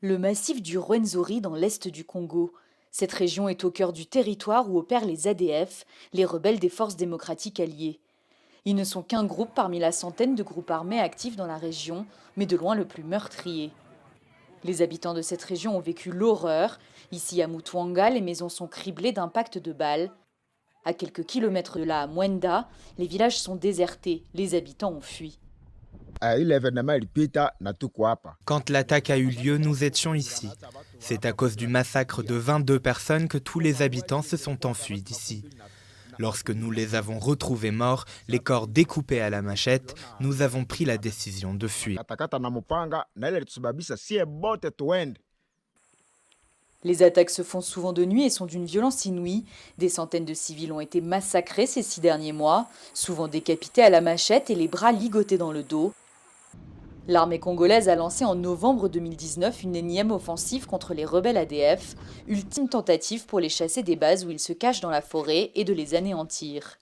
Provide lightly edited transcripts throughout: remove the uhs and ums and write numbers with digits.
Le massif du Rwenzori dans l'est du Congo. Cette région est au cœur du territoire où opèrent les ADF, les rebelles des forces démocratiques alliées. Ils ne sont qu'un groupe parmi la centaine de groupes armés actifs dans la région, mais de loin le plus meurtrier. Les habitants de cette région ont vécu l'horreur. Ici à Mutwanga, les maisons sont criblées d'impacts de balles. À quelques kilomètres de là, à Mwenda, les villages sont désertés, les habitants ont fui. Quand l'attaque a eu lieu, nous étions ici. C'est à cause du massacre de 22 personnes que tous les habitants se sont enfuis d'ici. Lorsque nous les avons retrouvés morts, les corps découpés à la machette, nous avons pris la décision de fuir. Les attaques se font souvent de nuit et sont d'une violence inouïe. Des centaines de civils ont été massacrés ces 6 derniers mois, souvent décapités à la machette et les bras ligotés dans le dos. L'armée congolaise a lancé en novembre 2019 une énième offensive contre les rebelles ADF, ultime tentative pour les chasser des bases où ils se cachent dans la forêt et de les anéantir.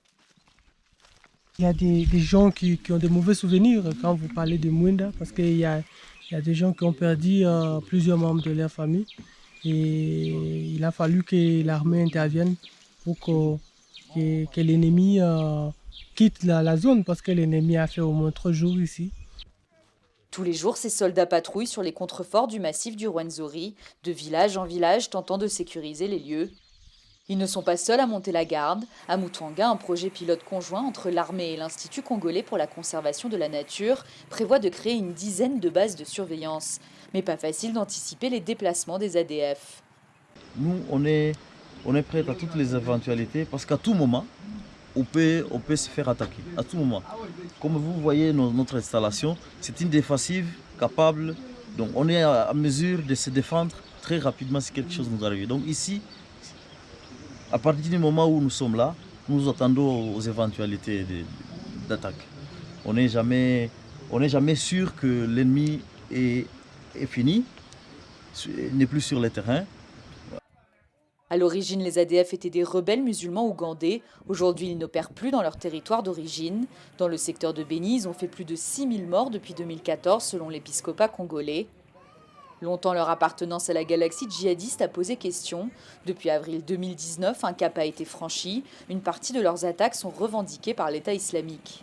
Il y a des gens qui ont de mauvais souvenirs quand vous parlez de Mwenda, parce qu'il y a des gens qui ont perdu plusieurs membres de leur famille. Et il a fallu que l'armée intervienne pour que l'ennemi quitte la zone, parce que l'ennemi a fait au moins 3 jours ici. Tous les jours, ces soldats patrouillent sur les contreforts du massif du Rwenzori, de village en village, tentant de sécuriser les lieux. Ils ne sont pas seuls à monter la garde. À Mutwanga, un projet pilote conjoint entre l'armée et l'Institut congolais pour la conservation de la nature prévoit de créer une dizaine de bases de surveillance. Mais pas facile d'anticiper les déplacements des ADF. Nous, on est prêts à toutes les éventualités parce qu'à tout moment, on peut se faire attaquer. À tout moment. Comme vous voyez, notre installation, c'est une défensive capable. Donc on est à mesure de se défendre très rapidement si quelque chose nous arrive. Donc ici, à partir du moment où nous sommes là, nous attendons aux éventualités d'attaque. On n'est jamais sûr que l'ennemi est fini, n'est plus sur le terrain. À l'origine, les ADF étaient des rebelles musulmans ougandais. Aujourd'hui, ils n'opèrent plus dans leur territoire d'origine. Dans le secteur de Béni, ils ont fait plus de 6000 morts depuis 2014, selon l'épiscopat congolais. Longtemps, leur appartenance à la galaxie djihadiste a posé question. Depuis avril 2019, un cap a été franchi. Une partie de leurs attaques sont revendiquées par l'État islamique.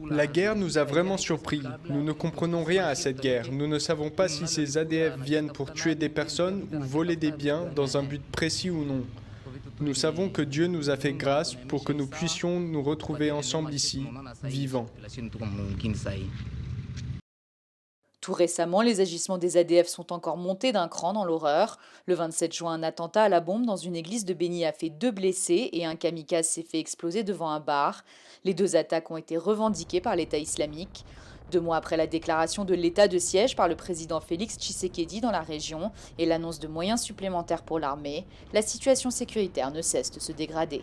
La guerre nous a vraiment surpris. Nous ne comprenons rien à cette guerre. Nous ne savons pas si ces ADF viennent pour tuer des personnes ou voler des biens dans un but précis ou non. Nous savons que Dieu nous a fait grâce pour que nous puissions nous retrouver ensemble ici, vivants. Tout récemment, les agissements des ADF sont encore montés d'un cran dans l'horreur. Le 27 juin, un attentat à la bombe dans une église de Béni a fait 2 blessés et un kamikaze s'est fait exploser devant un bar. Les 2 attaques ont été revendiquées par l'État islamique. 2 mois après la déclaration de l'état de siège par le président Félix Tshisekedi dans la région et l'annonce de moyens supplémentaires pour l'armée, la situation sécuritaire ne cesse de se dégrader.